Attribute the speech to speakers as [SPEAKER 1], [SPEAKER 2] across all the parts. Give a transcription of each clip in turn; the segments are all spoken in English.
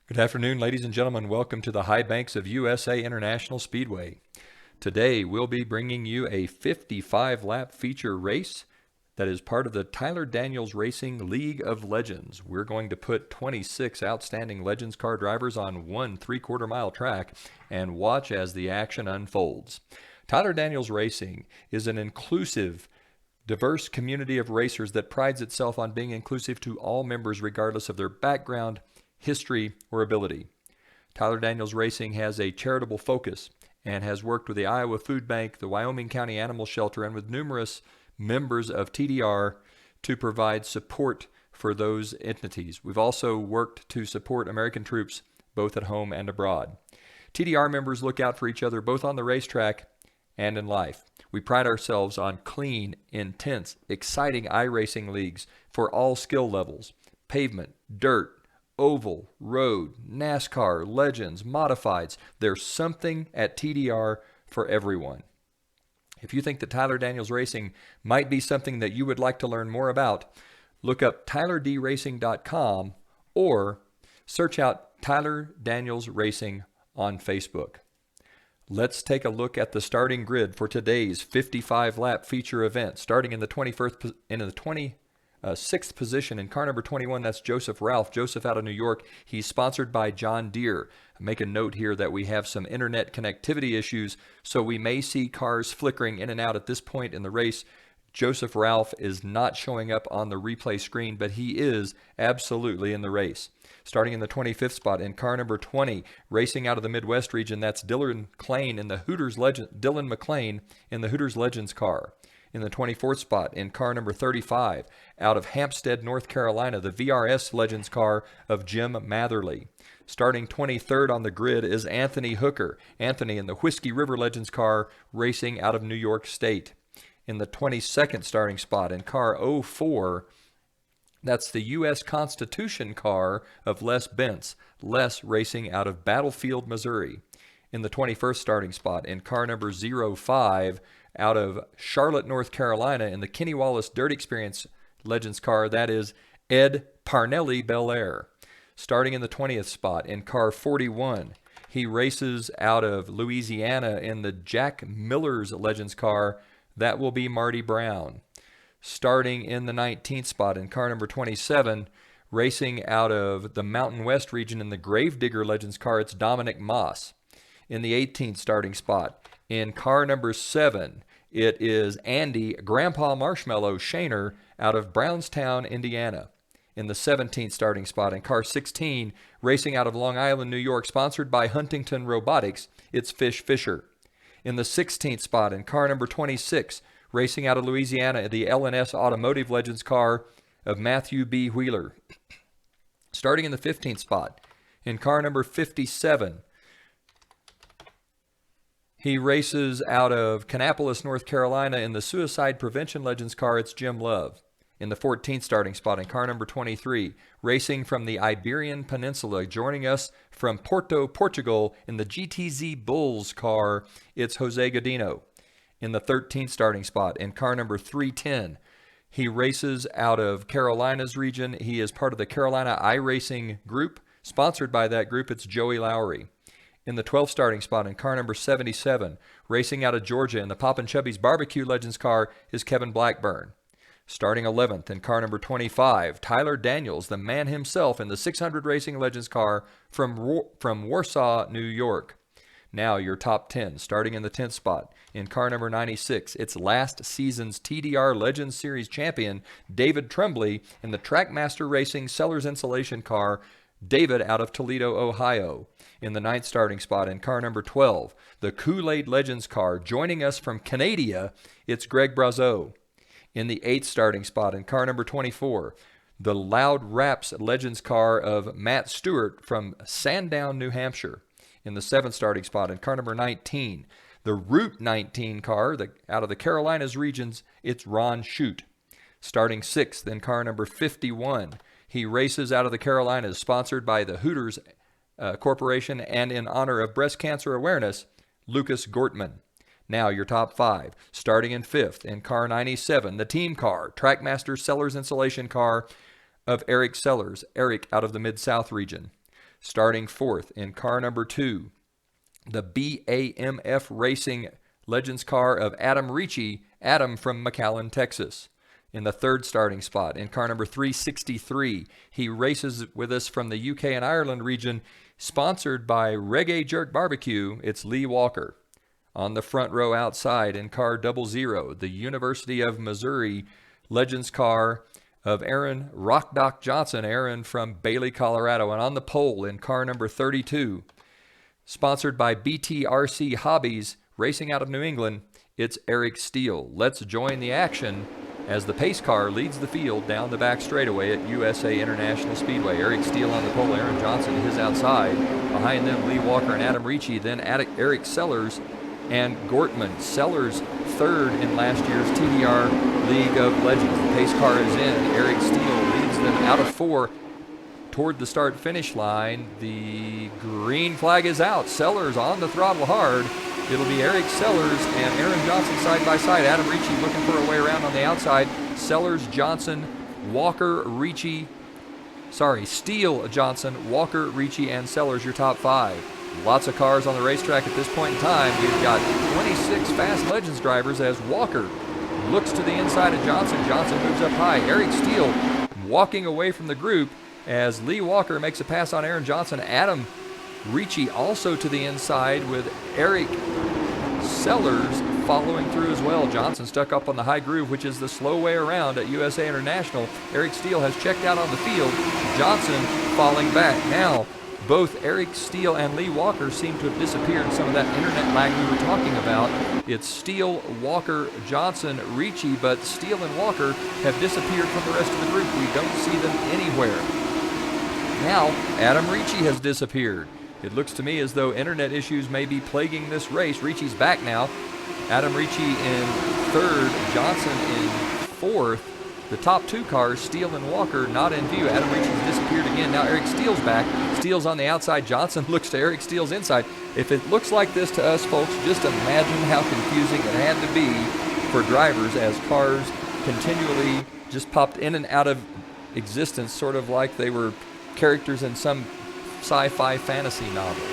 [SPEAKER 1] Good afternoon, ladies and gentlemen. Welcome to the high banks of USA International Speedway. Today, we'll be bringing you a 55-lap feature race that is part of the Tyler Daniels Racing League of Legends. We're going to put 26 outstanding Legends car drivers on one 3/4 mile track and watch as the action unfolds. Tyler Daniels Racing is an inclusive, diverse community of racers that prides itself on being inclusive to all members regardless of their background, history, or ability. Tyler Daniels Racing has a charitable focus and has worked with the Iowa Food Bank, the Wyoming County Animal Shelter, and with numerous members of TDR to provide support for those entities. We've also worked to support American troops both at home and abroad. TDR members look out for each other both on the racetrack and in life. We pride ourselves on clean, intense, exciting iRacing leagues for all skill levels: pavement, dirt, oval, road, NASCAR, Legends, Modifieds. There's something at TDR for everyone. If you think that Tyler Daniels Racing might be something that you would like to learn more about, look up tylerdracing.com or search out Tyler Daniels Racing on Facebook. Let's take a look at the starting grid for today's 55-lap feature event. Starting in the 26th position in car number 21, that's Joseph Ralph. Joseph out of New York. He's sponsored by John Deere. Make a note here that we have some internet connectivity issues, so we may see cars flickering in and out at this point in the race. Joseph Ralph is not showing up on the replay screen, but he is absolutely in the race. Starting in the 25th spot in car number 20, racing out of the Midwest region, that's Dylan McLean in the Hooters Legends car. In the 24th spot in car number 35, out of Hampstead, North Carolina, the VRS Legends car of Jim Matherly. Starting 23rd on the grid is Anthony Hooker. Anthony in the Whiskey River Legends car, racing out of New York State. In the 22nd starting spot in car 04, that's the U.S. Constitution car of Les Bentz. Les racing out of Battlefield, Missouri. In the 21st starting spot in car number 05, out of Charlotte, North Carolina, in the Kenny Wallace Dirt Experience Legends car, that is Ed Parnelli Belair. Starting in the 20th spot in car 41, he races out of Louisiana in the Jack Miller's Legends car, that will be Marty Brown. Starting in the 19th spot in car number 27, racing out of the Mountain West region in the Gravedigger Legends car, it's Dominic Moss. In the 18th starting spot in car number 7, it is Andy Grandpa Marshmallow Shaner out of Brownstown, Indiana. In the 17th starting spot in car 16, racing out of Long Island, New York, sponsored by Huntington Robotics, it's Fish Fisher. In the 16th spot in car number 26, racing out of Louisiana, the L&S Automotive Legends car of Matthew B. Wheeler. Starting in the 15th spot in car number 57, he races out of Kannapolis, North Carolina in the Suicide Prevention Legends car, it's Jim Love. In the 14th starting spot in car number 23, racing from the Iberian Peninsula, joining us from Porto, Portugal in the GTZ Bulls car, it's Jose Godino. In the 13th starting spot in car number 310, he races out of Carolinas region. He is part of the Carolina iRacing group. Sponsored by that group, it's Joey Lowry. In the 12th starting spot in car number 77, racing out of Georgia in the Pop and Chubby's Barbecue Legends car, is Kevin Blackburn. Starting 11th in car number 25, Tyler Daniels, the man himself, in the 600 Racing Legends car from Warsaw, New York. Now your top 10, starting in the 10th spot in car number 96, it's last season's TDR Legends Series champion, David Tremblay, in the Trackmaster Racing Sellers Insulation car, David out of Toledo, Ohio. In the 9th starting spot in car number 12, the Kool-Aid Legends car, joining us from Canada, it's Greg Brazeau. In the 8th starting spot in car number 24, the Loud Raps Legends car of Matt Stewart from Sandown, New Hampshire. In the 7th starting spot in car number 19, the Route 19 car out of the Carolinas regions, it's Ron Shute. Starting 6th in car number 51, he races out of the Carolinas, sponsored by the Hooters Corporation and in honor of breast cancer awareness, Lucas Gortman. Now your top 5. Starting in 5th in car 97, the team car, Trackmaster Sellers Insulation car of Eric Sellers, Eric out of the Mid-South region. Starting fourth in car number 2, the BAMF Racing Legends car of Adam Ricci, Adam from McAllen, Texas. In the third starting spot in car number 363, he races with us from the UK and Ireland region, sponsored by Reggae Jerk Barbecue. It's Lee Walker. On the front row outside in car 00, the University of Missouri Legends car of Aaron Rock Doc Johnson, Aaron from Bailey, Colorado. And on the pole in car number 32, sponsored by BTRC Hobbies, racing out of New England, it's Eric Steele. Let's join the action as the pace car leads the field down the back straightaway at USA International Speedway. Eric Steele on the pole, Aaron Johnson his outside. Behind them, Lee Walker and Adam Ricci, then Eric Sellers and Gortman. Sellers third in last year's TDR League of Legends. The pace car is in. Eric Steele leads them out of 4 toward the start-finish line. The green flag is out. Sellers on the throttle hard. It'll be Eric Sellers and Aaron Johnson side by side. Adam Ricci looking for a way around on the outside. Sellers, Johnson, Walker, Ricci. Steele, Johnson, Walker, Ricci, and Sellers, your top 5. Lots of cars on the racetrack at this point in time. We've got 26 Fast Legends drivers as Walker looks to the inside of Johnson. Johnson moves up high. Eric Steele walking away from the group as Lee Walker makes a pass on Aaron Johnson. Adam Ricci also to the inside with Eric Sellers following through as well. Johnson stuck up on the high groove, which is the slow way around at USA International. Eric Steele has checked out on the field. Johnson falling back. Now, both Eric Steele and Lee Walker seem to have disappeared. Some of that internet lag we were talking about. It's Steele, Walker, Johnson, Ricci, but Steele and Walker have disappeared from the rest of the group. We don't see them anywhere. Now, Adam Ricci has disappeared. It looks to me as though internet issues may be plaguing this race. Ricci's back now. Adam Ricci in third, Johnson in fourth. The top 2 cars, Steele and Walker, not in view. Adam Ricci's disappeared again. Now Eric Steele's back. Steele's on the outside. Johnson looks to Eric Steele's inside. If it looks like this to us, folks, just imagine how confusing it had to be for drivers as cars continually just popped in and out of existence, sort of like they were characters in some sci-fi fantasy novel.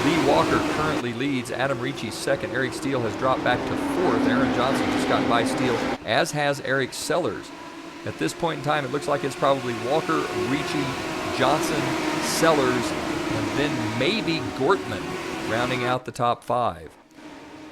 [SPEAKER 1] Lee Walker currently leads. Adam Ricci second. Eric Steele has dropped back to fourth. Aaron Johnson just got by Steele, as has Eric Sellers. At this point in time, it looks like it's probably Walker, Ricci, Johnson, Sellers, and then maybe Gortman rounding out the top 5.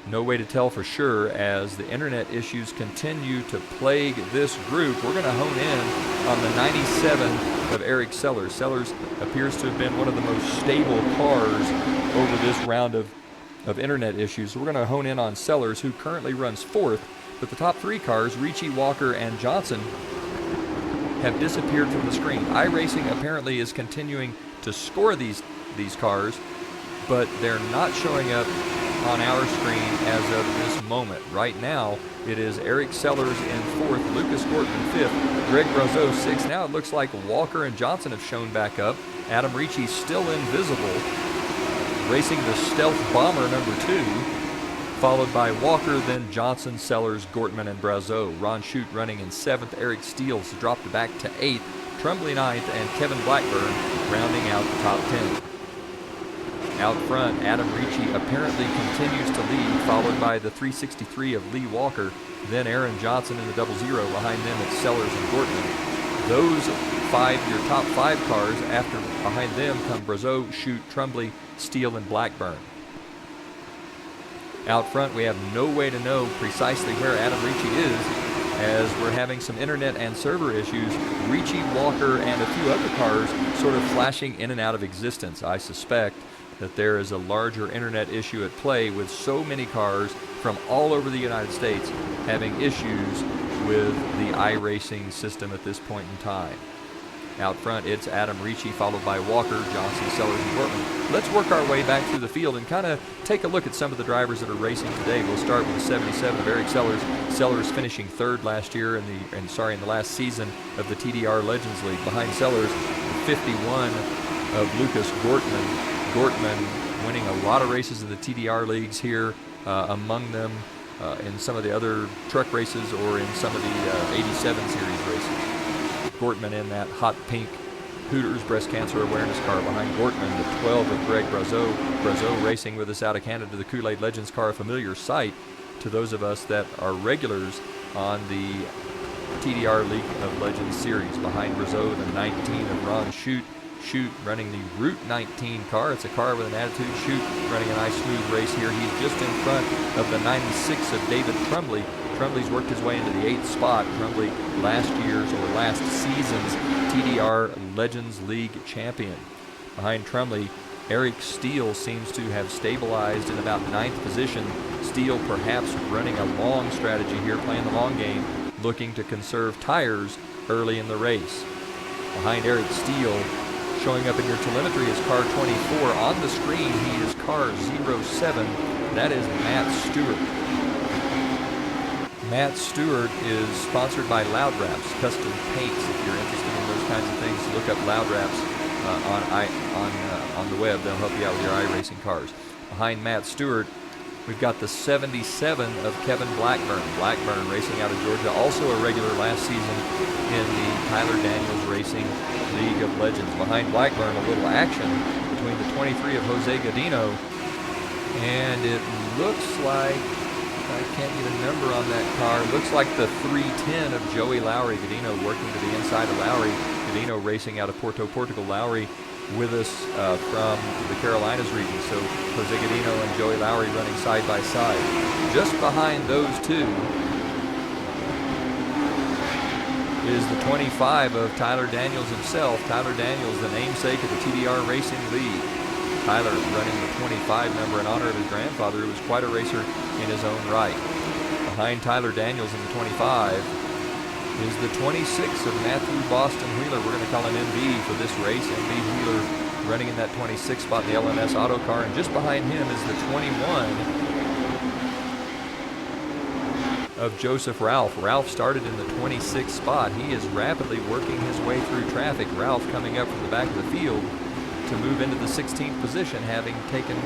[SPEAKER 1] No way to tell for sure as the internet issues continue to plague this group. We're going to hone in on the 97 of Eric Sellers. Sellers appears to have been one of the most stable cars over this round of internet issues. So we're going to hone in on Sellers, who currently runs 4th, but the top 3 cars, Ricci, Walker, and Johnson, have disappeared from the screen. iRacing apparently is continuing to score these cars, but they're not showing up on our screen as of this moment. Right now, it is Eric Sellers in 4th, Lucas Gortman 5th, Greg Brazeau 6th. Now it looks like Walker and Johnson have shown back up. Adam Ricci still invisible, racing the Stealth Bomber number 2, followed by Walker, then Johnson, Sellers, Gortman, and Brazeau. Ron Shute running in 7th. Eric Steele's dropped back to 8th. Tremblay 9th, and Kevin Blackburn rounding out the top 10. Out front, Adam Ricci apparently continues to lead, followed by the 363 of Lee Walker, then Aaron Johnson in the 00. Behind them, it's Sellers and Gortman. Those 5, your top 5 cars, after behind them come Brazeau, Shute, Tremblay, Steele, and Blackburn. Out front, we have no way to know precisely where Adam Ricci is, as we're having some internet and server issues. Ricci, Walker, and a few other cars sort of flashing in and out of existence. I suspect that there is a larger internet issue at play with so many cars from all over the United States having issues with the iRacing system at this point in time. Out front, it's Adam Ricci, followed by Walker, Johnson, Sellers, and Gortman. Let's work our way back through the field and kind of take a look at some of the drivers that are racing today. We'll start with the 77 of Eric Sellers. Sellers finishing 3rd last year in the last season of the TDR Legends League. Behind Sellers, 51 of Lucas Gortman. Gortman winning a lot of races in the TDR leagues here, among them in some of the other truck races or in some of the 87 series races. Gortman in that hot pink Hooters breast cancer awareness car. Behind Gortman, the 12 of Greg Brazeau. Brazeau racing with us out of Canada, the Kool-Aid Legends car, a familiar sight to those of us that are regulars on the TDR League of Legends series. Behind Brazeau, the 19 of Ron Shute running the Route 19 car. It's a car with an attitude. Shute running a nice smooth race here. He's just in front of the 96 of David Trumley. Trumley's worked his way into the 8th spot. Trumley, last season's TDR Legends League champion. Behind Trumley, Eric Steele seems to have stabilized in about 9th position. Steele perhaps running a long strategy here, playing the long game, looking to conserve tires early in the race. Behind Eric Steele, showing up in your telemetry is car 24. On the screen, he is car 07. That is Matt Stewart. Matt Stewart is sponsored by Loud Wraps, custom paints. If you're interested in those kinds of things, look up Loud Wraps on the web. They'll help you out with your iRacing cars. Behind Matt Stewart, we've got the 77 of Kevin Blackburn. Blackburn racing out of Georgia, also a regular last season in the Tyler Daniels Racing League of Legends. Behind Blackburn, a little action between the 23 of Jose Godino, and it looks like, I can't get a number on that car, it looks like the 310 of Joey Lowry. Godino working to the inside of Lowry. Godino racing out of Porto, Portugal. Lowry with us from the Carolinas region. So Jose Godino and Joey Lowry running side by side. Just behind those two is the 25 of Tyler Daniels himself. Tyler Daniels, the namesake of the TDR Racing League. Tyler running the 25 number in honor of his grandfather, who was quite a racer in his own right. Behind Tyler Daniels in the 25 is the 26 of Matthew Boston Wheeler. We're going to call him MB for this race. MB Wheeler running in that 26 spot in the LMS auto car. And just behind him is the 21 of Joseph Ralph. Ralph started in the 26th spot. He is rapidly working his way through traffic. Ralph coming up from the back of the field to move into the 16th position, having taken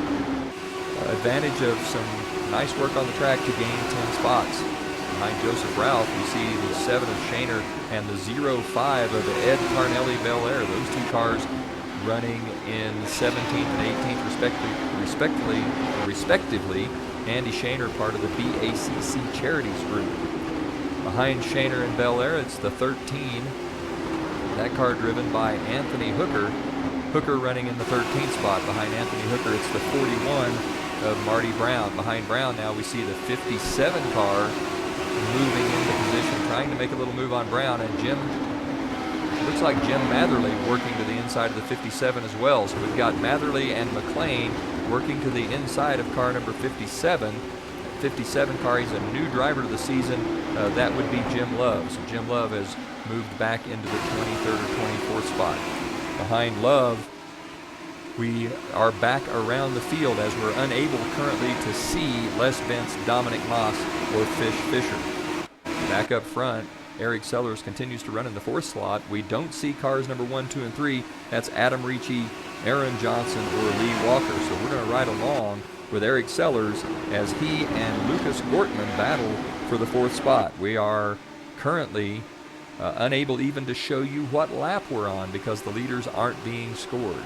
[SPEAKER 1] advantage of some nice work on the track to gain 10 spots. Behind Joseph Ralph, we see the 7 of Shaner and the 05 of Ed Carnelli Bel Air. Those two cars running in 17th and 18th respectively. Andy Shaner, part of the BACC Charities group. Behind Shaner and Bel Air, it's the 13. That car driven by Anthony Hooker. Hooker running in the 13th spot. Behind Anthony Hooker, it's the 41 of Marty Brown. Behind Brown now we see the 57 car moving into position, trying to make a little move on Brown, and looks like Jim Matherly working to the inside of the 57 as well. So we've got Matherly and McLean working to the inside of car number 57. 57 car, he's a new driver of the season. That would be Jim Love. So Jim Love has moved back into the 23rd or 24th spot. Behind Love, we are back around the field as we're unable currently to see Les Bentz, Dominic Moss, or Fish Fisher. Back up front, Eric Sellers continues to run in the 4th slot. We don't see cars number 1, 2, and 3. That's Adam Ricci, Aaron Johnson, or Lee Walker. So we're going to ride along with Eric Sellers as he and Lucas Gortman battle for the 4th spot. We are currently unable even to show you what lap we're on because the leaders aren't being scored.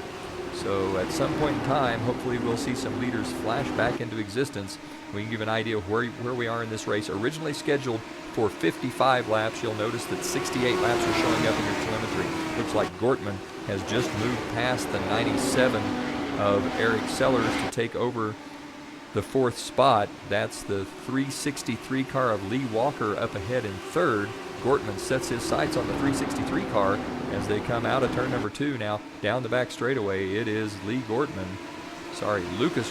[SPEAKER 1] So at some point in time, hopefully we'll see some leaders flash back into existence. We can give an idea of where we are in this race. Originally scheduled for 55 laps, you'll notice that 68 laps are showing up in your telemetry. Looks like Gortman has just moved past the 97 of Eric Sellers to take over the 4th spot. That's the 363 car of Lee Walker up ahead in 3rd. Gortman sets his sights on the 363 car as they come out of turn number 2 now. Down the back straightaway, it is Lucas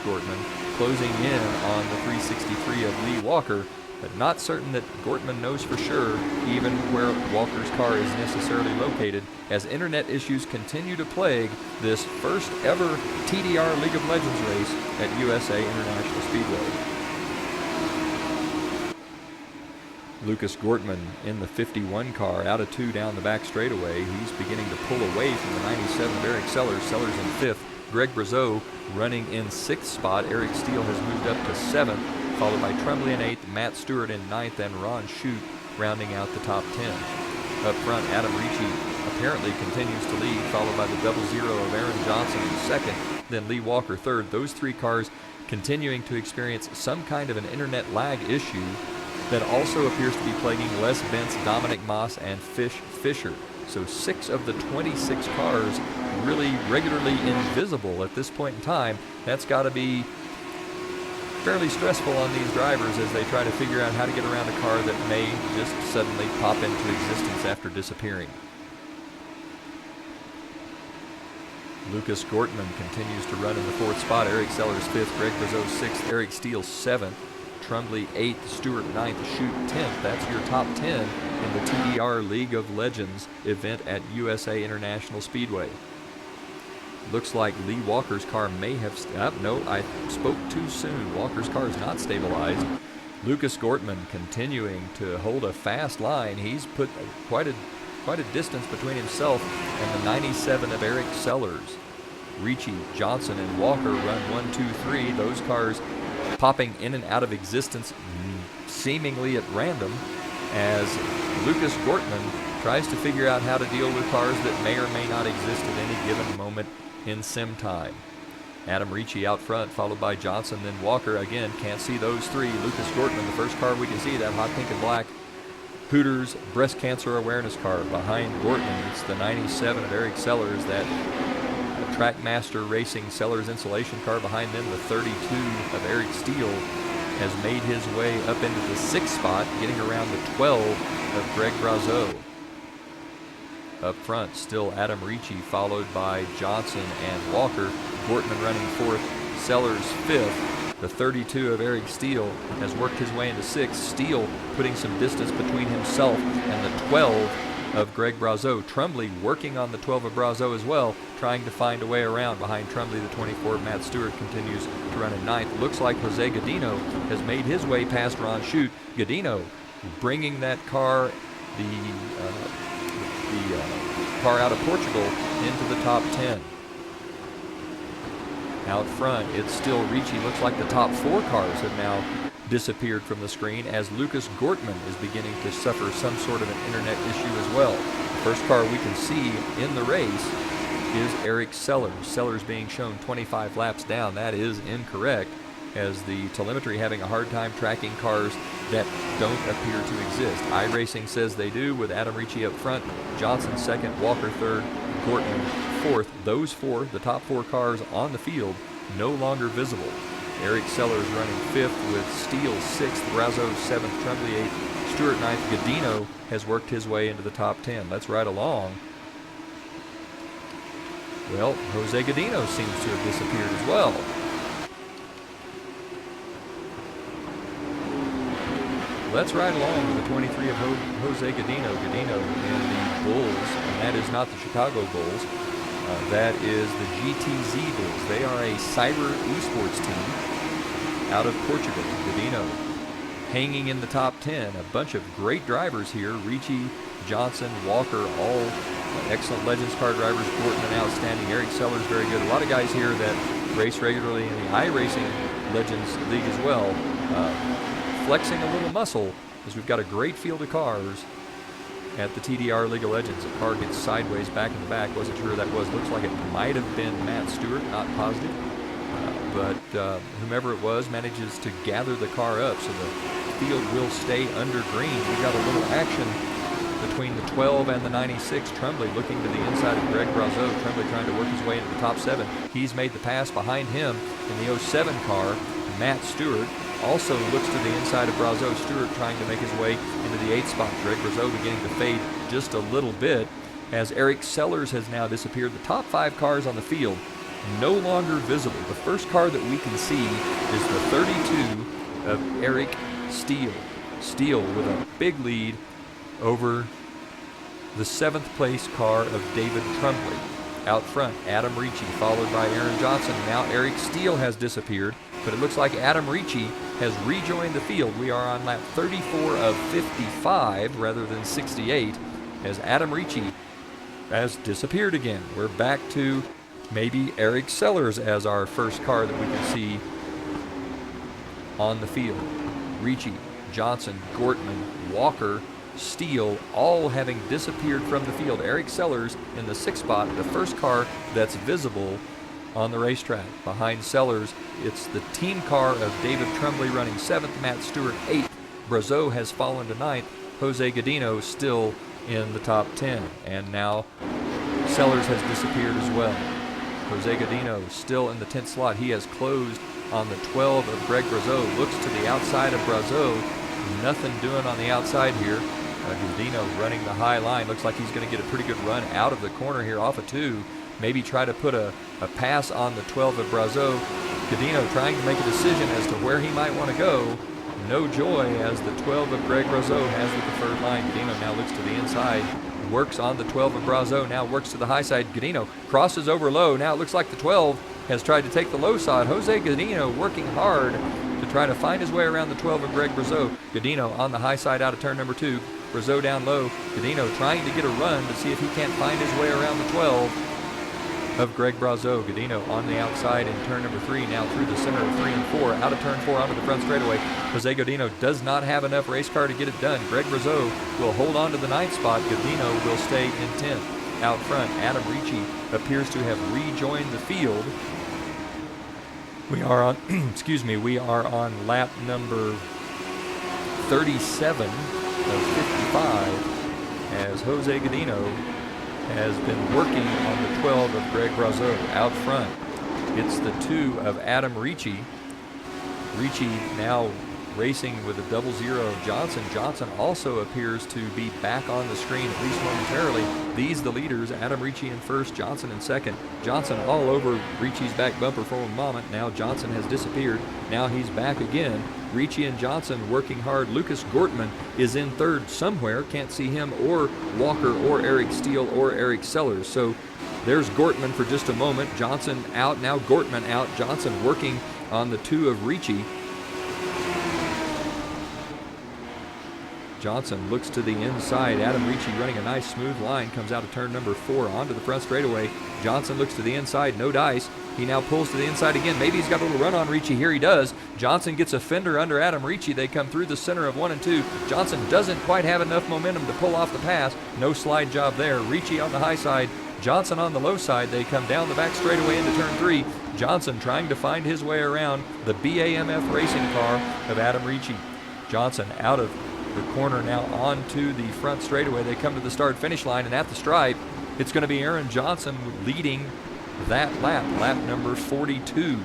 [SPEAKER 1] Gortman closing in on the 363 of Lee Walker, but not certain that Gortman knows for sure even where Walker's car is necessarily located as internet issues continue to plague this first ever TDR League of Legends race at USA International Speedway. Lucas Gortman in the 51 car, out of 2 down the back straightaway. He's beginning to pull away from the 97 of Eric Sellers. Sellers in 5th. Greg Brazeau running in 6th spot. Eric Steele has moved up to 7th, followed by Trumley in 8th, Matt Stewart in 9th, and Ron Shute rounding out the top 10. Up front, Adam Ricci, a apparently continues to lead, followed by the double zero of Aaron Johnson in second, then Lee Walker third. Those three cars continuing to experience some kind of an internet lag issue that also appears to be plaguing Les Bentz, Dominic Moss, and Fisher. So 6 of the 26 cars really regularly invisible at this point in time. That's got to be fairly stressful on these drivers as they try to figure out how to get around a car that may just suddenly pop into existence after disappearing. Lucas Gortman continues to run in the 4th spot. Eric Sellers 5th, Greg Brazeau 6th, Eric Steele 7th, Trumbley 8th, Stewart 9th, Chute 10th. That's your top 10 in the TDR League of Legends event at USA International Speedway. Looks like Lee Walker's car may have... no, I spoke too soon. Walker's car is not stabilized. Lucas Gortman continuing to hold a fast line. He's put quite a distance between himself and the 97 of Eric Sellers. Ricci, Johnson, and Walker run 1, 2, 3. Those cars popping in and out of existence seemingly at random as Lucas Gortman tries to figure out how to deal with cars that may or may not exist at any given moment in sim time. Adam Ricci out front, followed by Johnson, then Walker. Again, can't see those three. Lucas Gortman, the first car we can see, that hot pink and black Hooters breast cancer awareness car. Behind Gortman, it's the 97 of Eric Sellers, that Trackmaster Racing Sellers insulation car. Behind them, the 32 of Eric Steele has made his way up into the 6th spot, getting around the 12 of Greg Brazeau. Up front, still Adam Ricci, followed by Johnson and Walker. Gortman running 4th, Sellers 5th. The 32 of Eric Steele has worked his way into 6th. Steele putting some distance between himself and the 12 of Greg Brazeau. Trumbley working on the 12 of Brazeau as well, trying to find a way around. Behind Trumbley, the 24 of Matt Stewart continues to run in 9th. Looks like Jose Godino has made his way past Ron Chute. Godino bringing that car, the car out of Portugal, into the top 10. Out front, it's still Ricci. Looks like the top 4 cars have now disappeared from the screen as Lucas Gortman is beginning to suffer some sort of an internet issue as well. The first car we can see in the race is Eric Sellers. Sellers being shown 25 laps down. That is incorrect, as the telemetry having a hard time tracking cars that don't appear to exist. iRacing says they do, with Adam Ricci up front, Johnson 2nd, Walker 3rd, Gortman 4th. Those 4, the top 4 cars on the field, no longer visible. Eric Sellers running 5th with Steele 6th, Brazeau 7th, Trumbley 8th, Stewart 9th. Godino has worked his way into the top 10. Let's ride along. Well, Jose Godino seems to have disappeared as well. Let's ride along with the 23 of Jose Godino. Godino in the Bulls, and that is not the Chicago Bulls. That is the GTZ Bulls. They are a cyber esports team out of Portugal. Godino hanging in the top 10. A bunch of great drivers here. Ricci, Johnson, Walker, all excellent Legends car drivers. Gortman outstanding. Eric Sellers very good. A lot of guys here that race regularly in the iRacing Legends League as well. Flexing a little muscle as we've got a great field of cars at the TDR League of Legends. A car gets sideways back in the back. Wasn't sure who that was. Looks like it might have been Matt Stewart, not positive. But whomever it was manages to gather the car up, so the field will stay under green. We've got a little action between the 12 and the 96. Trumbley looking to the inside of Greg Brazeau. Trumbley trying to work his way into the top 7. He's made the pass. Behind him in the 07 car, Matt Stewart also looks to the inside of Brazeau. Stewart trying to make his way into the 8th spot. Greg Brazeau beginning to fade just a little bit as Eric Sellers has now disappeared. The top 5 cars on the field no longer visible. The first car that we can see is the 32 of Eric Steele. Steele with a big lead over the 7th place car of David Trumbley. Out front, Adam Ricci, followed by Aaron Johnson. Now Eric Steele has disappeared, but it looks like Adam Ricci has rejoined the field. We are on lap 34 of 55 rather than 68, as Adam Ricci has disappeared again. We're back to maybe Eric Sellers as our first car that we can see on the field. Ricci, Johnson, Gortman, Walker, Steele, all having disappeared from the field. Eric Sellers in the 6th spot, the first car that's visible on the racetrack. Behind Sellers, it's the team car of David Tremblay running 7th, Matt Stewart 8th. Brazeau has fallen to 9th. Jose Godino still in the top 10. And now Sellers has disappeared as well. Jose Godino still in the 10th slot. He has closed on the 12 of Greg Brazeau. Looks to the outside of Brazeau. Nothing doing on the outside here. Godino running the high line. Looks like he's going to get a pretty good run out of the corner here off of 2. Maybe try to put a pass on the 12 of Brazeau. Godino trying to make a decision as to where he might want to go. No joy as the 12 of Greg Brazeau has the preferred line. Godino now looks to the inside. Works on the 12 of Brazeau. Now works to the high side. Godino crosses over low. Now it looks like the 12 has tried to take the low side. Jose Godino working hard to try to find his way around the 12 of Greg Brazeau. Godino on the high side out of turn number 2. Brazeau down low. Godino trying to get a run to see if he can't find his way around the 12 of Greg Brazeau. Godino on the outside in turn number 3, now through the center of 3 and 4, out of turn 4 onto the front straightaway. Jose Godino does not have enough race car to get it done. Greg Brazeau will hold on to the 9th spot. Godino will stay in 10th. Out front, Adam Ricci appears to have rejoined the field. We are on, we are on lap number 37 of 55 as Jose Godino has been working on the 12 of Greg Brazeau. Out front, it's the 2 of Adam Ricci. Ricci now racing with a 00 of Johnson. Johnson also appears to be back on the screen, at least momentarily. These the leaders, Adam Ricci in first, Johnson in second. Johnson all over Ricci's back bumper for a moment. Now Johnson has disappeared. Now he's back again. Ricci and Johnson working hard. Lucas Gortman is in third somewhere. Can't see him or Walker or Eric Steele or Eric Sellers. So there's Gortman for just a moment. Johnson out, now Gortman out. Johnson working on the 2 of Ricci. Johnson looks to the inside. Adam Ricci running a nice smooth line, comes out of turn number 4 onto the front straightaway. Johnson looks to the inside, no dice. He now pulls to the inside again. Maybe he's got a little run on Ricci. Here he does. Johnson gets a fender under Adam Ricci. They come through the center of 1 and 2. Johnson doesn't quite have enough momentum to pull off the pass. No slide job there. Ricci on the high side. Johnson on the low side. They come down the back straightaway into turn 3. Johnson trying to find his way around the BAMF racing car of Adam Ricci. Johnson out of the corner now onto the front straightaway. They come to the start-finish line, and at the stripe, it's going to be Aaron Johnson leading that lap number 42.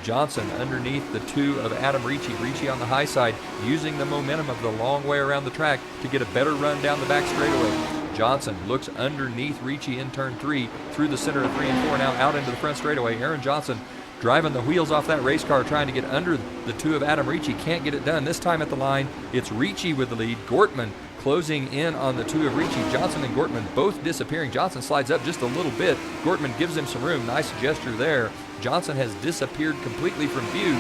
[SPEAKER 1] Johnson underneath the 2 of Adam Ricci. Ricci on the high side, using the momentum of the long way around the track to get a better run down the back straightaway. Johnson looks underneath Ricci in turn 3, through the center of 3 and 4, now out into the front straightaway. Aaron Johnson driving the wheels off that race car, trying to get under the 2 of Adam Ricci. Can't get it done. This time at the line, it's Ricci with the lead. Gortman closing in on the 2 of Ricci. Johnson and Gortman both disappearing. Johnson slides up just a little bit. Gortman gives him some room. Nice gesture there. Johnson has disappeared completely from view.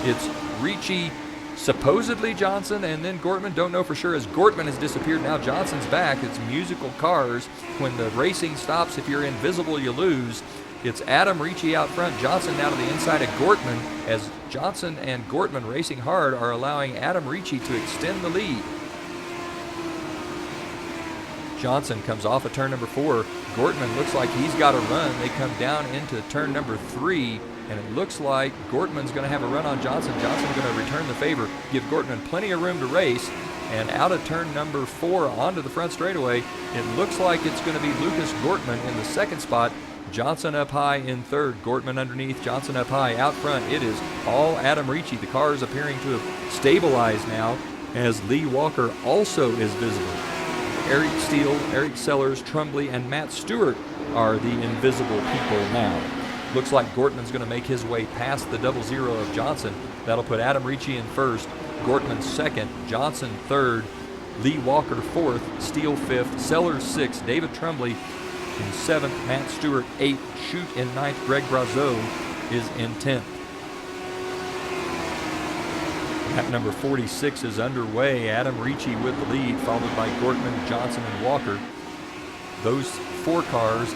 [SPEAKER 1] It's Ricci, supposedly Johnson, and then Gortman. Don't know for sure as Gortman has disappeared. Now Johnson's back. It's musical cars. When the racing stops, if you're invisible, you lose. It's Adam Ricci out front. Johnson now to the inside of Gortman, as Johnson and Gortman racing hard are allowing Adam Ricci to extend the lead. Johnson comes off of turn number 4. Gortman looks like he's got a run. They come down into turn number 3, and it looks like Gortman's going to have a run on Johnson. Johnson's going to return the favor, give Gortman plenty of room to race. And out of turn number 4 onto the front straightaway, it looks like it's going to be Lucas Gortman in the 2nd spot. Johnson up high in 3rd, Gortman underneath, Johnson up high. Out front, it is all Adam Ricci. The car is appearing to have stabilized now, as Lee Walker also is visible. Eric Steele, Eric Sellers, Tremblay, and Matt Stewart are the invisible people now. Looks like Gortman's going to make his way past the 00 of Johnson. That'll put Adam Ricci in 1st, Gortman 2nd, Johnson 3rd, Lee Walker 4th, Steele 5th, Sellers 6th, David Tremblay in 7th, Matt Stewart 8th, Chute in 9th, Greg Brazeau is in 10th. Lap number 46 is underway. Adam Ricci with the lead, followed by Gortman, Johnson, and Walker. Those 4 cars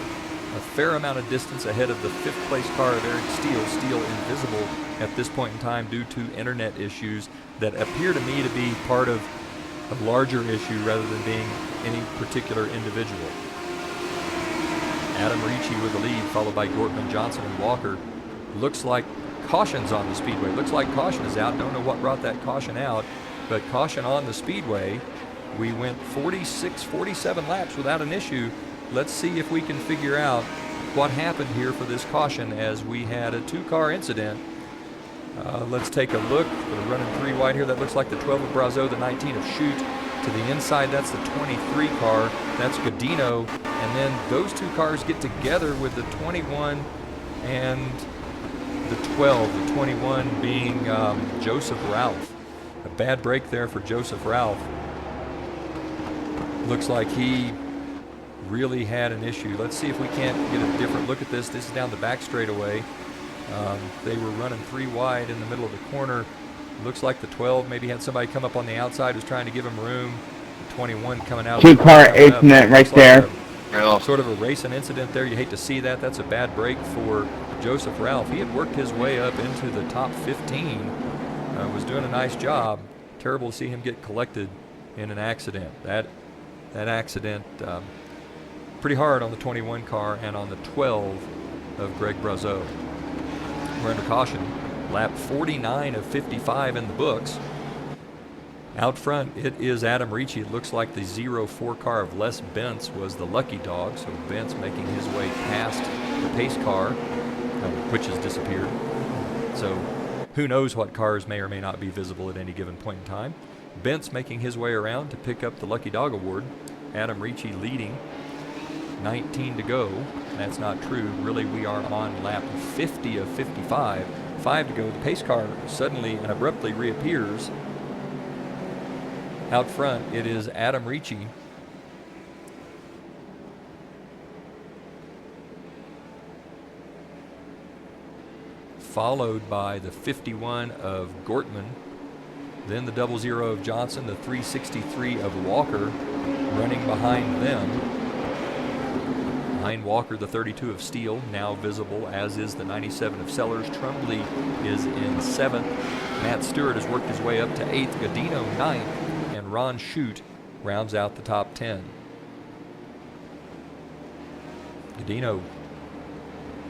[SPEAKER 1] a fair amount of distance ahead of the 5th place car of Eric Steele. Steele invisible at this point in time due to internet issues that appear to me to be part of a larger issue rather than being any particular individual. Adam Ricci with the lead, followed by Gortman, Johnson, and Walker. Looks like caution's on the speedway. Looks like caution is out. Don't know what brought that caution out, but caution on the speedway. We went 46, 47 laps without an issue. Let's see if we can figure out what happened here for this caution, as we had a two-car incident. Let's take a look. We're running 3 wide here. That looks like the 12 of Brazeau, the 19 of Chute. To the inside, that's the 23 car. That's Godino. And then those two cars get together with the 21 and the 12. The 21 being Joseph Ralph. A bad break there for Joseph Ralph. Looks like he really had an issue. Let's see if we can't get a different look at this. This is down the back straightaway. They were running 3 wide in the middle of the corner. Looks like the 12 maybe had somebody come up on the outside who's trying to give him room. The 21 coming out.
[SPEAKER 2] 2-car incident right there.
[SPEAKER 1] Sort of a racing incident there. You hate to see that. That's a bad break for Joseph Ralph. He had worked his way up into the top 15. Was doing a nice job. Terrible to see him get collected in an accident. That accident pretty hard on the 21 car and on the 12 of Greg Brazeau. We're under caution. Lap 49 of 55 in the books. Out front, it is Adam Ricci. It looks like the 04 car of Les Bentz was the lucky dog, so Bentz making his way past the pace car, which has disappeared. So who knows what cars may or may not be visible at any given point in time. Bentz making his way around to pick up the lucky dog award. Adam Ricci leading. 19 to go. That's not true. Really, we are on lap 50 of 55. 5 to go. The pace car suddenly and abruptly reappears. Out front, it is Adam Ricci. Followed by the 51 of Gortman. Then the 00 of Johnson, the 363 of Walker running behind them. Behind Walker, the 32 of Steele, now visible, as is the 97 of Sellers. Trumbley is in 7th. Matt Stewart has worked his way up to 8th. Godino 9th. And Ron Chute rounds out the top 10. Godino,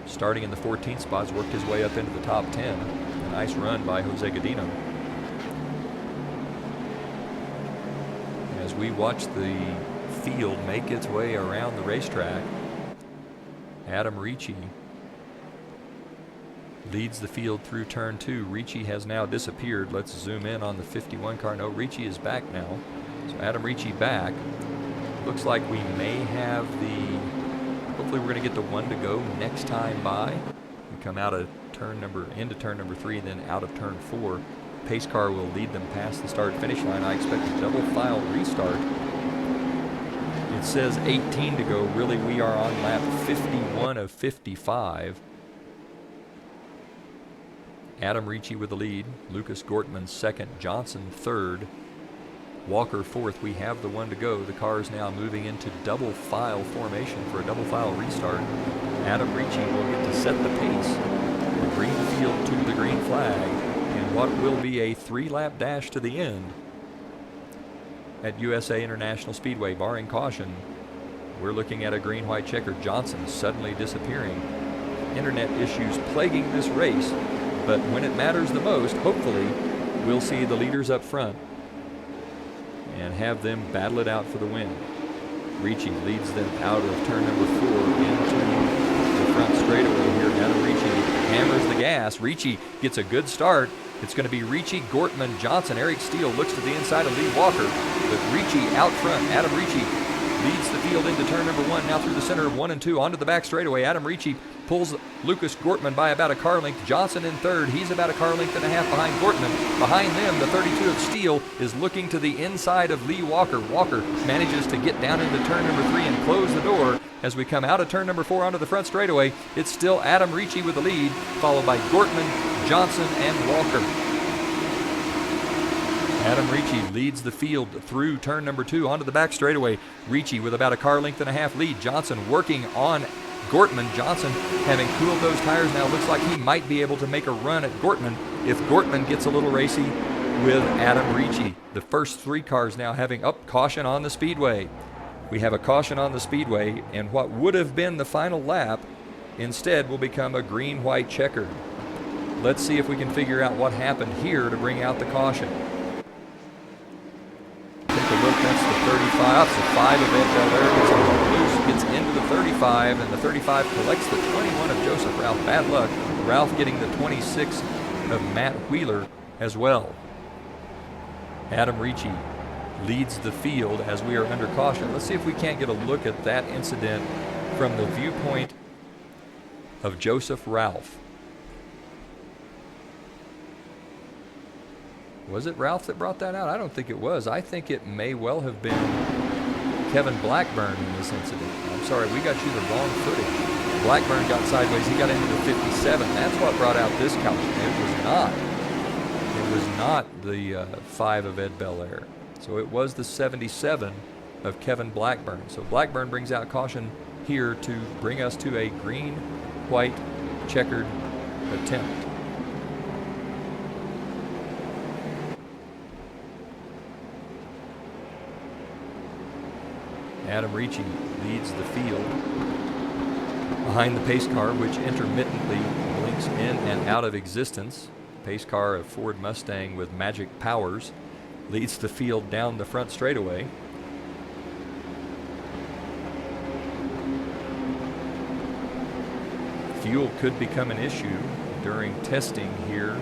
[SPEAKER 1] starting in the 14th spot, has worked his way up into the top 10. A nice run by Jose Godino. As we watch the field make its way around the racetrack, Adam Ricci leads the field through turn 2. Ricci has now disappeared. Let's zoom in on the 51 car. No, Ricci is back now. So Adam Ricci back. Looks like we may have hopefully we're going to get the 1 to go next time by. We come out of into turn number 3, then out of turn 4. Pace car will lead them past the start finish line. I expect a double file restart. It says 18 to go. Really, we are on lap 51 of 55. Adam Ricci with the lead. Lucas Gortman second. Johnson third. Walker fourth. We have the 1 to go. The car is now moving into double file formation for a double file restart. Adam Ricci will get to set the pace. The green field to the green flag in what will be a 3-lap dash to the end at USA International Speedway, barring caution. We're looking at a green-white checker. Johnson suddenly disappearing. Internet issues plaguing this race, but when it matters the most, hopefully, we'll see the leaders up front and have them battle it out for the win. Ricci leads them out of turn number 4 into the front straightaway here. Adam Ricci hammers the gas. Ricci gets a good start. It's going to be Ricci, Gortman, Johnson. Eric Steele looks to the inside of Lee Walker, but Ricci out front. Adam Ricci leads the field into turn number 1, now through the center of 1 and 2, onto the back straightaway. Adam Ricci pulls Lucas Gortman by about a car length. Johnson in third. He's about a car length and a half behind Gortman. Behind them, the 32 of Steele is looking to the inside of Lee Walker. Walker manages to get down into turn number 3 and close the door. As we come out of turn number 4 onto the front straightaway, it's still Adam Ricci with the lead, followed by Gortman, Johnson, and Walker. Adam Ricci leads the field through turn number 2 onto the back straightaway. Ricci with about a car length and a half lead. Johnson working on Gortman. Johnson having cooled those tires now, looks like he might be able to make a run at Gortman. If Gortman gets a little racy, with Adam Ricci. The first 3 cars now having caution on the speedway. We have a caution on the speedway, and what would have been the final lap instead will become a green-white checkered. Let's see if we can figure out what happened here to bring out the caution. Take a look, that's the 35. That's the 5 of Ed Belair. Gets a little loose, gets into the 35, and the 35 collects the 21 of Joseph Ralph. Bad luck. Ralph getting the 26 of Matt Wheeler as well. Adam Ricci leads the field as we are under caution. Let's see if we can't get a look at that incident from the viewpoint of Joseph Ralph. Was it Ralph that brought that out? I don't think it was. I think it may well have been Kevin Blackburn in this incident. I'm sorry, we got you the wrong footage. Blackburn got sideways. He got into the 57. That's what brought out this caution. It was not. It was not the 5 of Ed Belair. So it was the 77 of Kevin Blackburn. So Blackburn brings out caution here to bring us to a green-white checkered attempt. Adam Ricci leads the field behind the pace car, which intermittently blinks in and out of existence. Pace car, a Ford Mustang with magic powers, leads the field down the front straightaway. Fuel could become an issue during testing here.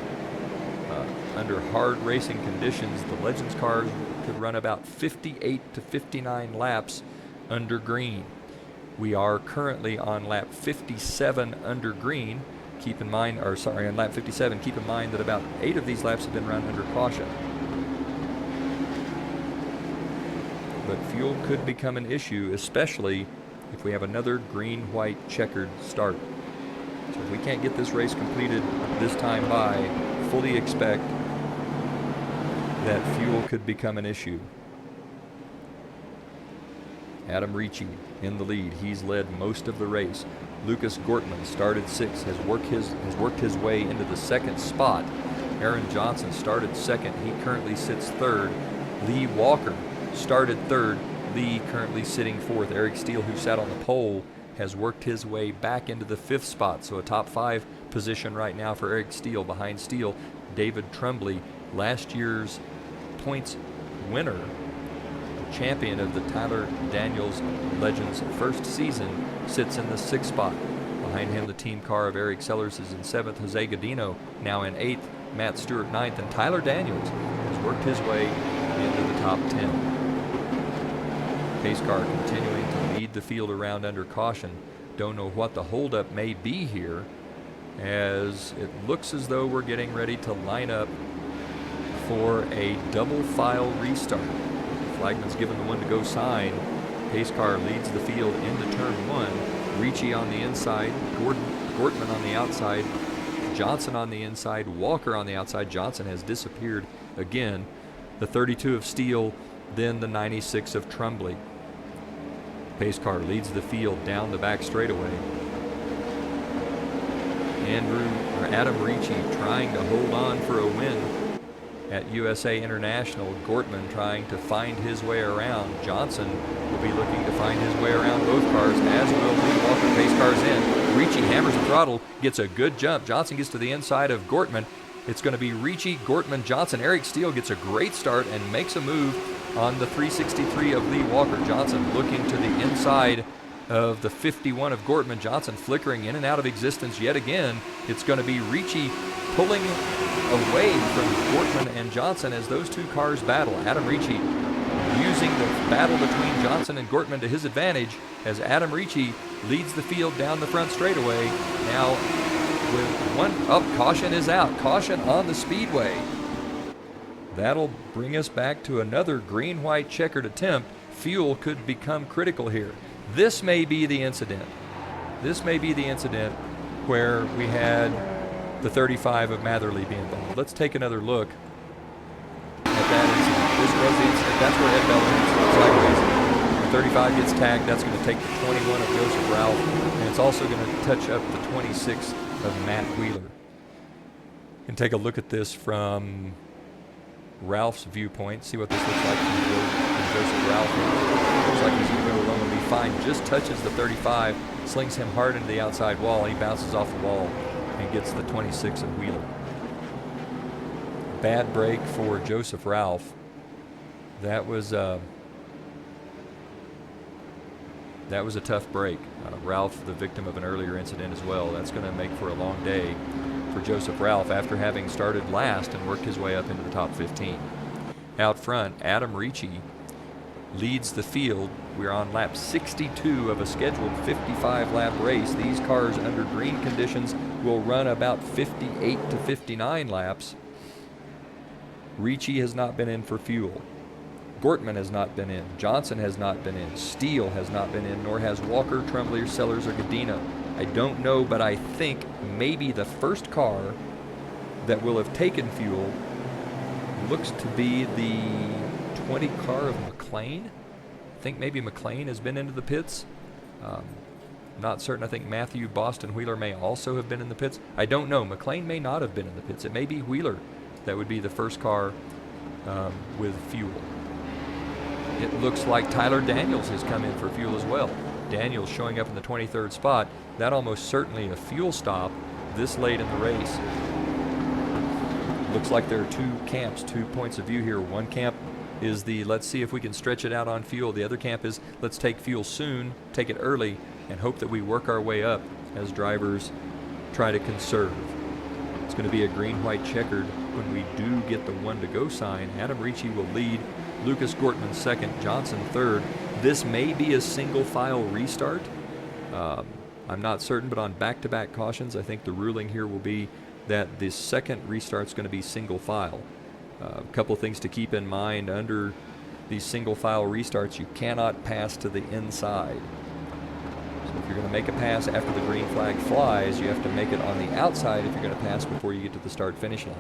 [SPEAKER 1] Under hard racing conditions, the Legends cars could run about 58 to 59 laps under green. We are currently on lap 57 under green. Keep in mind, or sorry, on lap 57, keep in mind that about 8 of these laps have been run under caution. But fuel could become an issue, especially if we have another green-white checkered start. So if we can't get this race completed this time by, fully expect that fuel could become an issue. Adam Ricci in the lead. He's led most of the race. Lucas Gortman started 6th, has worked his way into the 2nd spot. Aaron Johnson started 2nd. He currently sits 3rd. Lee Walker started 3rd. Lee currently sitting 4th. Eric Steele, who sat on the pole, has worked his way back into the 5th spot. So a top 5 position right now for Eric Steele. Behind Steele, David Trumbley, last year's points winner, champion of the Tyler Daniels Legends first season, sits in the 6th spot. Behind him, the team car of Eric Sellers is in 7th. Jose Godino now in 8th. Matt Stewart 9th. And Tyler Daniels has worked his way into the top 10. Pace car continuing to lead the field around under caution. Don't know what the holdup may be here, as it looks as though we're getting ready to line up for a double file restart. Flagman's given the one to go sign. Pace car leads the field into turn 1. Ricci on the inside, Gortman on the outside, Johnson on the inside, Walker on the outside. Johnson has disappeared again. The 32 of Steele, then the 96 of Trumbley. Pace car leads the field down the back straightaway. Adam Ricci trying to hold on for a win at USA International. Gortman trying to find his way around. Johnson will be looking to find his way around both cars, as will Lee Walker. Pace car's in. Ricci hammers the throttle, gets a good jump. Johnson gets to the inside of Gortman. It's going to be Ricci, Gortman, Johnson. Eric Steele gets a great start and makes a move on the 363 of Lee Walker. Johnson looking to the inside of the 51 of Gortman. Johnson flickering in and out of existence yet again. It's going to be Ricci pulling away from Gortman and Johnson as those two cars battle. Adam Ricci using the battle between Johnson and Gortman to his advantage as Adam Ricci leads the field down the front straightaway. Now with one up, caution is out. Caution on the speedway. That'll bring us back to another green-white checkered attempt. Fuel could become critical here. This may be the incident. This may be the incident where we had the 35 of Matherly be involved. Let's take another look at that incident. This was the incident. That's where Ed Bell sideways. The 35 gets tagged. That's going to take the 21 of Joseph Ralph, and it's also going to touch up the 26 of Matt Wheeler. You can take a look at this from Ralph's viewpoint. See what this looks like from Joseph Ralph. Looks like he's going to go alone and be fine. Just touches the 35, slings him hard into the outside wall. He bounces off the wall and gets the 26 of Wheeler. Bad break for Joseph Ralph. That was a tough break. Ralph, the victim of an earlier incident as well. That's going to make for a long day for Joseph Ralph after having started last and worked his way up into the top 15. Out front, Adam Ricci leads the field. We're on lap 62 of a scheduled 55-lap race. These cars under green conditions will run about 58 to 59 laps. Ricci has not been in for fuel. Gortman has not been in. Johnson has not been in. Steele has not been in, nor has Walker, Trumbley, Sellers, or Godino. I don't know, but I think maybe the first car that will have taken fuel looks to be the 20 car of McLean. I think maybe McLean has been into the pits. Not certain. I think Matthew Boston Wheeler may also have been in the pits. I don't know. McLean may not have been in the pits. It may be Wheeler that would be the first car with fuel. It looks like Tyler Daniels has come in for fuel as well. Daniels showing up in the 23rd spot. That almost certainly a fuel stop this late in the race. Looks like there are two camps, 2 points of view here. One camp is the let's see if we can stretch it out on fuel. The other camp is let's take fuel soon, take it early, and hope that we work our way up as drivers try to conserve. It's going to be a green-white checkered when we do get the 1 to go sign. Adam Ricci will lead. Lucas Gortman second, Johnson third. This may be a single file restart. I'm not certain, but on back-to-back cautions, I think the ruling here will be that the second restart is going to be single file. A couple things to keep in mind under these single file restarts: you cannot pass to the inside. So if you're going to make a pass after the green flag flies, you have to make it on the outside if you're going to pass before you get to the start-finish line.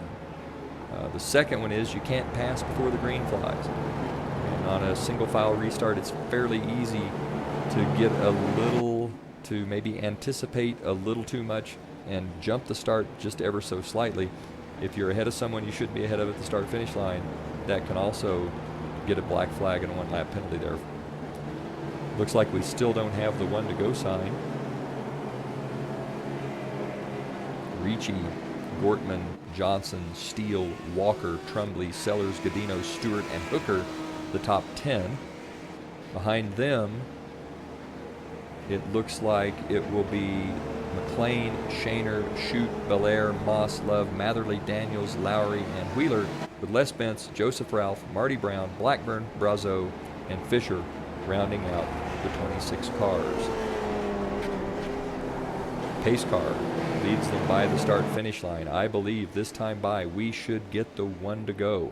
[SPEAKER 1] The second one is you can't pass before the green flies. And on a single file restart, it's fairly easy to get a little, to maybe anticipate a little too much and jump the start just ever so slightly. If you're ahead of someone you shouldn't be ahead of at the start-finish line, that can also get a black flag and a 1-lap penalty there. Looks like we still don't have the 1 to go sign. Ricci, Gortman, Johnson, Steele, Walker, Trumbley, Sellers, Godino, Stewart, and Hooker, the top 10. Behind them, it looks like it will be McLean, Shaner, Shute, Belair, Moss, Love, Matherly, Daniels, Lowry, and Wheeler, with Les Bentz, Joseph Ralph, Marty Brown, Blackburn, Brazeau, and Fisher rounding out the 26 cars. Pace car leads them by the start-finish line. I believe this time by we should get the 1 to go.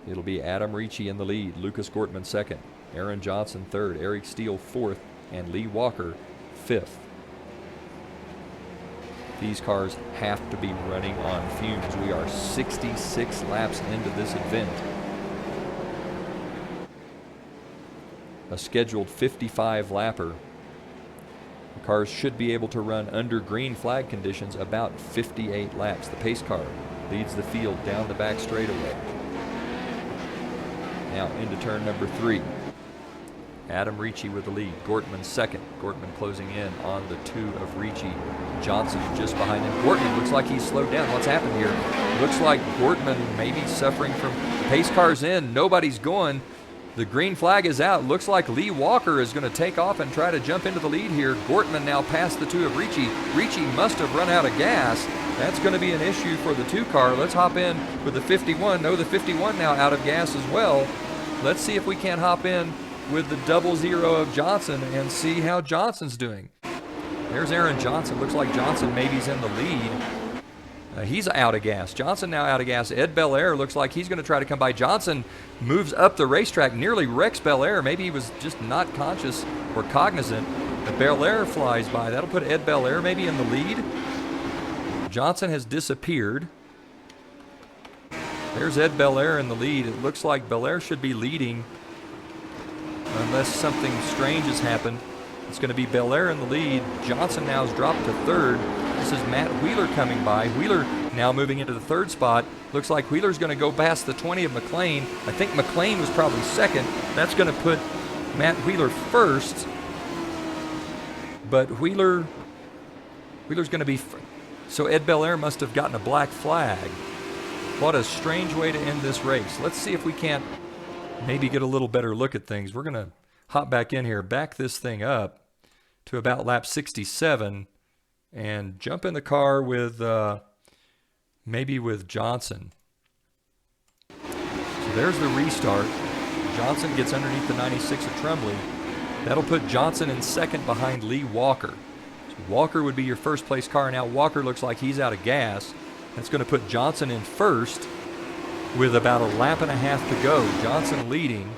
[SPEAKER 1] It'll be Adam Ricci in the lead, Lucas Gortman second, Aaron Johnson third, Eric Steele fourth, and Lee Walker fifth. These cars have to be running on fumes. We are 66 laps into this event. A scheduled 55-lapper. The cars should be able to run under green flag conditions about 58 laps. The pace car leads the field down the back straightaway. Now into turn number 3. Adam Ricci with the lead. Gortman second. Gortman closing in on the 2 of Ricci. Johnson just behind him. Gortman looks like he's slowed down. What's happened here? Looks like Gortman may be suffering from pace cars in. Nobody's going. The green flag is out. Looks like Lee Walker is going to take off and try to jump into the lead here. Gortman now past the 2 of Ricci. Ricci must have run out of gas. That's going to be an issue for the 2 car. Let's hop in with the 51. No, the 51 now out of gas as well. Let's see if we can't hop in with the 00 of Johnson and see how Johnson's doing. There's Aaron Johnson. Looks like Johnson maybe's in the lead. He's out of gas. Johnson now out of gas. Ed Belair looks like he's going to try to come by. Johnson moves up the racetrack, nearly wrecks Belair. Maybe he was just not conscious or cognizant. But Belair flies by. That'll put Ed Belair maybe in the lead. Johnson has disappeared. There's Ed Belair in the lead. It looks like Belair should be leading unless something strange has happened. It's going to be Belair in the lead. Johnson now has dropped to 3rd. This is Matt Wheeler coming by. Wheeler Now moving into the third spot, looks like Wheeler's going to go past the 20 of McLean. I think McLean was probably second. That's going to put Matt Wheeler first. But Wheeler's going to be... So Ed Belair must have gotten a black flag. What a strange way to end this race. Let's see if we can't maybe get a little better look at things. We're going to hop back in here, back this thing up to about lap 67, and jump in the car with maybe with Johnson. So there's the restart. Johnson gets underneath the 96 of Trumley. That'll put Johnson in second behind Lee Walker. So Walker would be your first place car. Now Walker looks like he's out of gas. That's going to put Johnson in first with about a lap and a half to go. Johnson leading.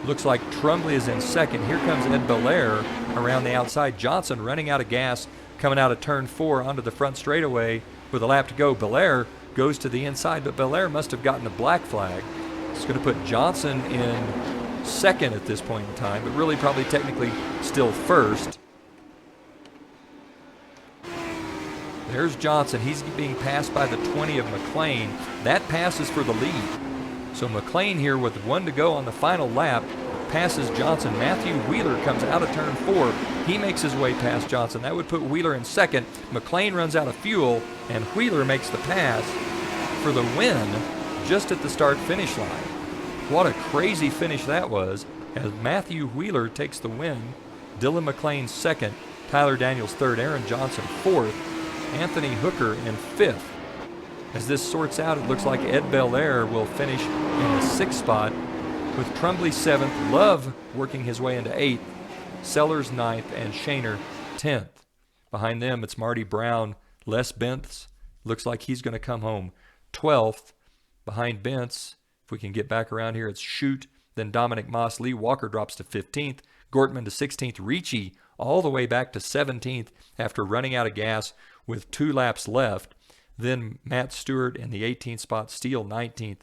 [SPEAKER 1] Looks like Trumley is in second. Here comes Ed Belair around the outside. Johnson running out of gas, coming out of turn 4 onto the front straightaway with a lap to go. Belair goes to the inside, but Belair must have gotten a black flag. It's going to put Johnson in second at this point in time, but really probably technically still first. There's Johnson. He's being passed by the 20 of McLean. That passes for the lead. So McLean here with 1 to go on the final lap passes Johnson. Matthew Wheeler comes out of turn 4. He makes his way past Johnson. That would put Wheeler in second. McLean runs out of fuel, and Wheeler makes the pass for the win just at the start-finish line. What a crazy finish that was, as Matthew Wheeler takes the win. Dylan McLean second, Tyler Daniels third, Aaron Johnson fourth, Anthony Hooker in fifth. As this sorts out, it looks like Ed Belair will finish in the 6th spot, with Trumley 7th, Love working his way into 8th, Sellers 9th, and Shaner 10th. Behind them, it's Marty Brown, Les Bentz. Looks like he's going to come home 12th. Behind Bentz, if we can get back around here, it's Chute, then Dominic Moss. Lee Walker drops to 15th, Gortman to 16th, Ricci all the way back to 17th after running out of gas with 2 laps left. Then Matt Stewart in the 18th spot, Steele 19th,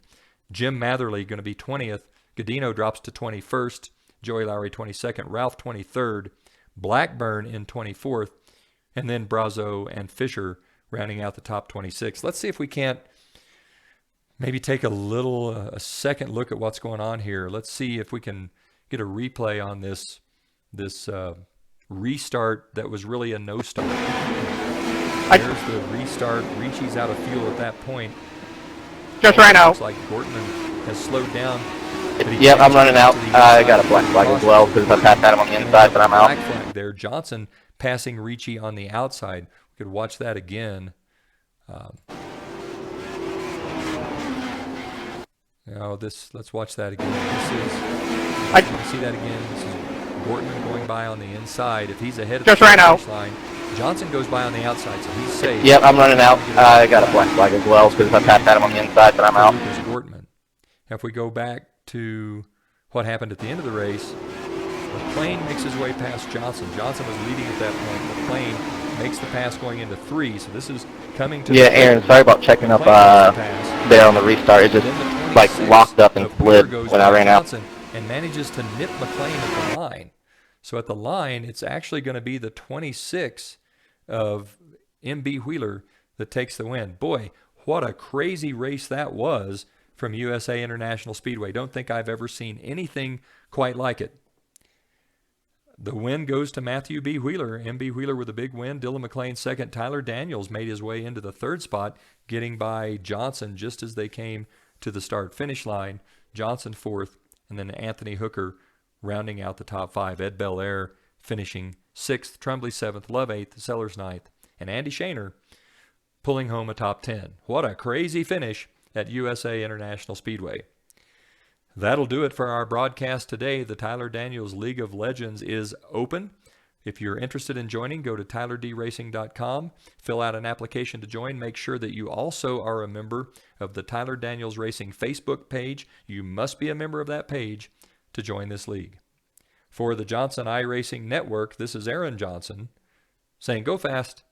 [SPEAKER 1] Jim Matherly going to be 20th, Godino drops to 21st, Joey Lowry 22nd, Ralph 23rd, Blackburn in 24th, and then Brazo and Fisher rounding out the top 26. Let's see if we can't maybe take a second look at what's going on here. Let's see if we can get a replay on this restart that was really a no start. There's the restart. Ricci's out of fuel at that point.
[SPEAKER 2] Just right now.
[SPEAKER 1] Looks like Gortman has slowed down.
[SPEAKER 2] Yep, I'm running out. I got a black flag as well because I passed Adam on the inside, but I'm out.
[SPEAKER 1] Black flag there. Johnson passing Ricci on the outside. We could watch that again. Let's watch that again. See that again. This is Gortman going by on the inside. If he's ahead of the finish line, Johnson goes by on the outside, so he's safe.
[SPEAKER 2] Yep, I'm running out. I got a black flag as well because I passed Adam on the inside, but I'm out.
[SPEAKER 1] Gortman. If we go back to what happened at the end of the race, McLean makes his way past Johnson. Johnson was leading at that point. McLean makes the pass going into 3, so this is coming to...
[SPEAKER 2] Yeah, Aaron, sorry about checking up there on the restart. It just like locked up and slid when I ran out.
[SPEAKER 1] And manages to nip McLean at the line. So at the line, it's actually going to be the 26 of MB Wheeler that takes the win. Boy, what a crazy race that was from USA International Speedway. Don't think I've ever seen anything quite like it. The win goes to Matthew B. Wheeler. MB Wheeler with a big win. Dylan McLean second. Tyler Daniels made his way into the 3rd spot, getting by Johnson just as they came to the start-finish line. Johnson 4th, and then Anthony Hooker rounding out the top 5. Ed Belair finishing 6th, Trumley 7th, Love 8th, Sellers 9th, and Andy Shaner pulling home a top 10. What a crazy finish at USA International Speedway. That'll do it for our broadcast today. The Tyler Daniels League of Legends is open. If you're interested in joining, go to tylerdracing.com, fill out an application to join. Make sure that you also are a member of the Tyler Daniels Racing Facebook page. You must be a member of that page to join this league. For the Johnson iRacing Network, this is Aaron Johnson saying go fast,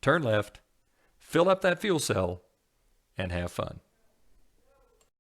[SPEAKER 1] turn left, fill up that fuel cell, and have fun.